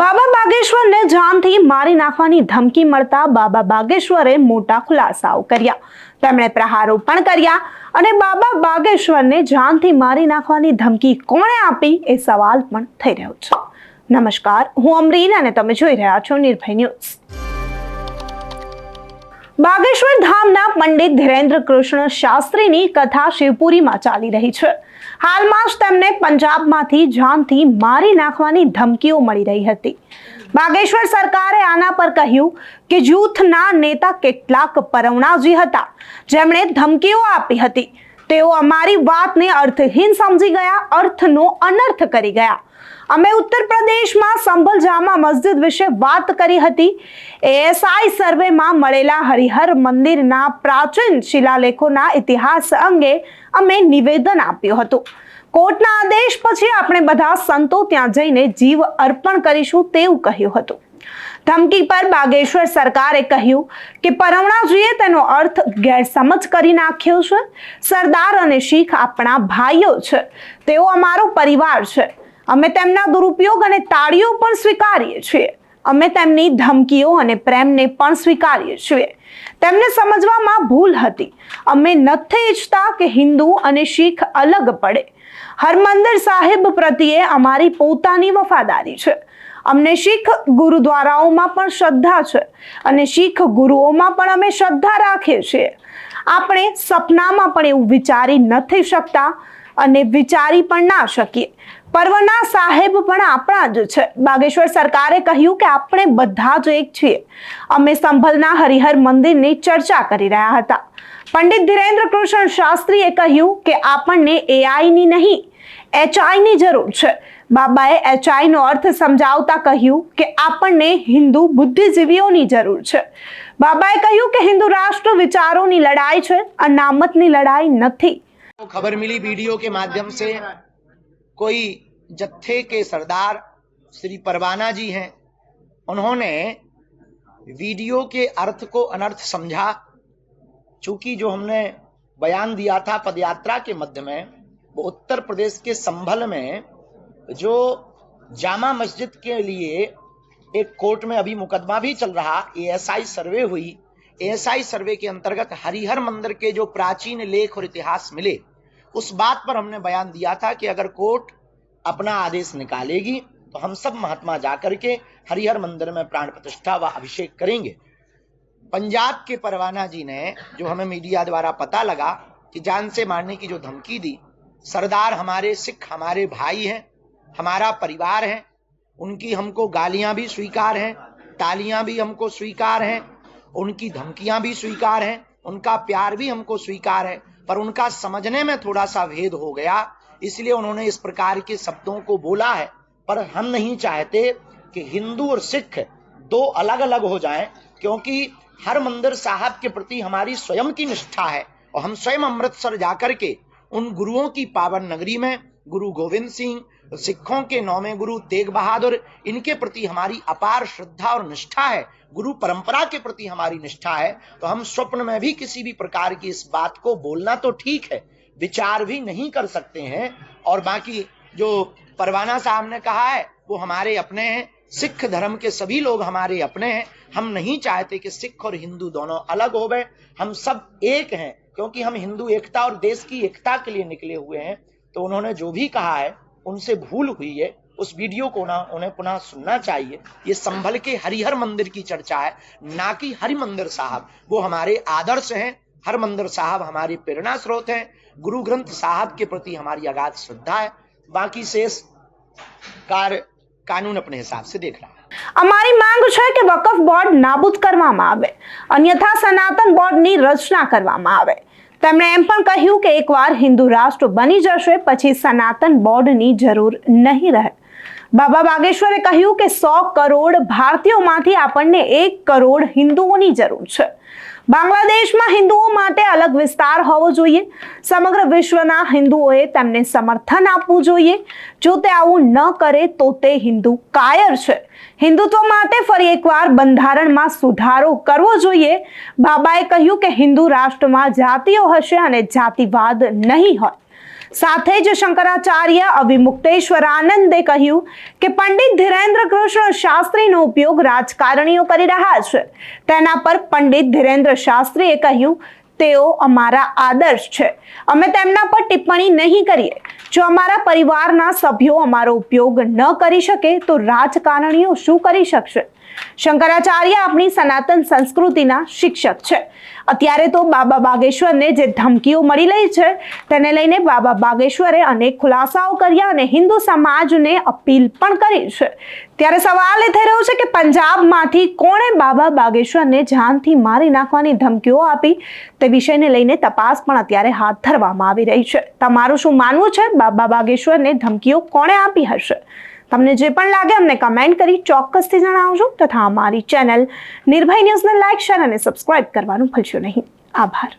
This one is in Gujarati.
બાબા બાગેશ્વરને જાનથી મારી નાખવાની ધમકી મળતા બાબા બાગેશ્વરે મોટા ખુલાસાઓ કર્યા. તેમણે પ્રહારો પણ કર્યા અને બાબા બાગેશ્વરને જાનથી મારી નાખવાની ધમકી કોણે આપી એ સવાલ પણ થઈ રહ્યો છે. નમસ્કાર, હું અમરીન અને તમે જોઈ રહ્યા છો નિર્ભય ન્યૂઝ. બાગેશ્વર ધામના પંડિત ધીરેન્દ્ર કૃષ્ણ શાસ્ત્રીની કથા શિવપુરીમાં ચાલી રહી છે. હાલમાં જ તેમને પંજાબમાંથી જાનથી મારી નાખવાની ધમકીઓ મળી રહી હતી. બાગેશ્વર સરકારે આના પર કહ્યું કે જૂથના નેતા કેટલાક પરવણાજી હતા જેમણે ધમકીઓ આપી હતી. તેઓ અમારી વાતને અર્થહીન સમજી ગયા, અર્થનો અનર્થ કરી ગયા. અમે ઉત્તર પ્રદેશમાં સંભલ જામા મસ્જિદ વિશે વાત કરી હતી. એએસઆઈ સર્વેમાં મળેલા હરિહર મંદિરના પ્રાચીન શિલાલેખોના ઇતિહાસ અંગે અમે નિવેદન આપ્યું હતું. કોર્ટના આદેશ પછી આપણે બધા સંતો ત્યાં જઈને જીવ અર્પણ કરીશું તેવું કહ્યું હતું. ધમકી પર બાગેશ્વર સરકારે કહ્યું કે પરવણાજીએ તેનો અર્થ ગેરસમજ કરી નાખ્યો છે. સરદાર અને શીખ આપણા ભાઈઓ છે, તેઓ અમારો પરિવાર છે. અમે તેમના દુરુપયોગ અને તાળીઓ પણ સ્વીકારીએ છીએ. અમે તેમની ધમકીઓ અને પ્રેમને પણ સ્વીકારીએ છીએ. તેમને સમજવામાં ભૂલ હતી. અમે નથી ઈચ્છતા કે હિન્દુ અને શીખ અલગ પડે. હરમંદિર સાહિબ પ્રત્યે અમારી પોતાની વફાદારી છે. અમને શીખ ગુરુદ્વારાઓમાં પણ શ્રદ્ધા છે અને શીખ ગુરુઓમાં પણ અમે શ્રદ્ધા રાખીએ છીએ. આપણે સપનામાં પણ એવું વિચારી નથી શકતા અને વિચારી પણ ના શકીએ. પરવના સાહેબ પણ આપણા જ છે. બાગેશ્વર સરકારે કહ્યું કે આપણે બધા જ એક છીએ. અમે સંભલના હરિહર મંદિરની ચર્ચા કરી રહ્યા હતા. પંડિત ધીરેન્દ્ર કૃષ્ણ શાસ્ત્રીએ કહ્યું કે આપણને એઆઈની નહીં એચઆઈની જરૂર છે. બાબાએ એચઆઈનો અર્થ સમજાવતા કહ્યું કે આપણને હિન્દુ બુદ્ધિજીવીઓની જરૂર છે. બાબાએ કહ્યું કે હિન્દુ રાષ્ટ્ર વિચારોની લડાઈ છે, અનામતની લડાઈ નથી. खबर मिली वीडियो के माध्यम से, कोई जत्थे के सरदार श्री परवाना जी हैं, उन्होंने वीडियो के अर्थ को अनर्थ समझा. चूंकि जो हमने बयान दिया था पदयात्रा के मध्य में, वो उत्तर प्रदेश के संभल में जो जामा मस्जिद के लिए एक कोर्ट में अभी मुकदमा भी चल रहा, एएसआई सर्वे हुई. एएसआई सर्वे के अंतर्गत हरिहर मंदिर के जो प्राचीन लेख और इतिहास मिले, उस बात पर हमने बयान दिया था कि अगर कोर्ट अपना आदेश निकालेगी तो हम सब महात्मा जाकर के हरिहर मंदिर में प्राण प्रतिष्ठा व अभिषेक करेंगे. पंजाब के परवाना जी ने, जो हमें मीडिया द्वारा पता लगा कि जान से मारने की जो धमकी दी, सरदार हमारे सिख हमारे भाई हैं, हमारा परिवार है. उनकी हमको गालियां भी स्वीकार हैं, तालियां भी हमको स्वीकार हैं, उनकी धमकियां भी स्वीकार हैं, उनका प्यार भी हमको स्वीकार है. पर उनका समझने में थोड़ा सा भेद हो गया, इसलिए उन्होंने इस प्रकार के शब्दों को बोला है. पर हम नहीं चाहते कि हिंदू और सिख दो अलग अलग हो जाएं, क्योंकि हर मंदिर साहब के प्रति हमारी स्वयं की निष्ठा है और हम स्वयं अमृतसर जाकर के उन गुरुओं की पावन नगरी में गुरु गोविंद सिंह, सिखों के 9वें गुरु तेग बहादुर, इनके प्रति हमारी अपार श्रद्धा और निष्ठा है. गुरु परंपरा के प्रति हमारी निष्ठा है. तो हम स्वप्न में भी किसी भी प्रकार की इस बात को बोलना तो ठीक है, विचार भी नहीं कर सकते हैं. और बाकी जो परवाना साहब ने कहा है वो हमारे अपने हैं. सिख धर्म के सभी लोग हमारे अपने हैं. हम नहीं चाहते कि सिख और हिंदू दोनों अलग हो गए. हम सब एक हैं, क्योंकि हम हिंदू एकता और देश की एकता के लिए निकले हुए हैं. तो उन्होंने जो भी कहा है उनसे भूल हुई है. उस वीडियो को ना उन्हें पुनः सुनना चाहिए. ये संभल के हरिहर मंदिर की चर्चा है, ना कि हरि मंदिर साहब. वो हमारे आदर्श हैं. हर मंदिर साहब हमारी प्रेरणा स्रोत हैं. गुरु ग्रंथ साहब के प्रति हमारी अगाध श्रद्धा है. बाकी शेष कार्य कानून अपने हिसाब से देख रहा है. અમારી માંગ છે કે વકફ બોર્ડ નાબૂદ કરવામાં આવે, અન્યથા સનાતન બોર્ડની રચના કરવામાં આવે. તેમણે એમ પણ કહ્યું કે એકવાર હિન્દુ રાષ્ટ્ર બની જશે પછી સનાતન બોર્ડની જરૂર નહીં રહે. બાબા બાગેશ્વરે કહ્યું કે 100 કરોડ ભારતીયોમાંથી આપણને 1 કરોડ હિન્દુઓની જરૂર છે. બાંગ્લાદેશમાં હિન્દુઓ માટે અલગ વિસ્તાર હોવો જોઈએ. સમગ્ર વિશ્વના હિન્દુઓએ તેમને સમર્થન આપવું જોઈએ. જો તે આવું ન કરે તો તે હિન્દુ કાયર છે. હિન્દુત્વ માટે ફરી એકવાર બંધારણમાં સુધારો કરવો જોઈએ. બાબાએ કહ્યું કે હિન્દુ રાષ્ટ્રમાં જાતિઓ હશે અને જાતિવાદ નહીં હોય. સાથે જ શંકરાચાર્ય અવિમુક્તેશ્વરાનંદે કહ્યું કે પંડિત ધીરેન્દ્ર કૃષ્ણ શાસ્ત્રીનો ઉપયોગ રાજકારણીઓ કરી રહ્યા છે. તેના પર પંડિત ધીરેન્દ્ર શાસ્ત્રીએ કહ્યું, તેઓ અમારા આદર્શ છે, અમે તેમના પર ટિપ્પણી નહીં કરીએ. જો અમારા પરિવારના સભ્યો અમારો ઉપયોગ ન કરી શકે તો રાજકારણીઓ શું કરી શકશે? શંકરાચાર્ય આપણી સનાતન સંસ્કૃતિના શિક્ષક છે. અત્યારે તો બાબા બાગેશ્વરને જે ધમકીઓ મળી રહી છે તેને લઈને બાબા બાગેશ્વરે અનેક ખુલાસાઓ કર્યા અને હિન્દુ સમાજને અપીલ પણ કરી છે. ત્યારે સવાલ એ થઈ રહ્યો છે કે પંજાબમાંથી કોણે બાબા બાગેશ્વરને જાનથી મારી નાખવાની ધમકીઓ આપી તે વિષયને લઈને તપાસ પણ અત્યારે હાથ ધરવામાં આવી રહી છે. તમારું શું માનવું છે? બાબા બાગેશ્વરને ધમકીઓ કોણે આપી હશે? તમને જે પણ લાગે અમને કમેન્ટ કરી ચોક્કસથી જણાવજો તથા અમારી ચેનલ નિર્ભય ન્યૂઝને લાઈક, શેર અને સબસ્ક્રાઇબ કરવાનું ભૂલશો નહીં. આભાર.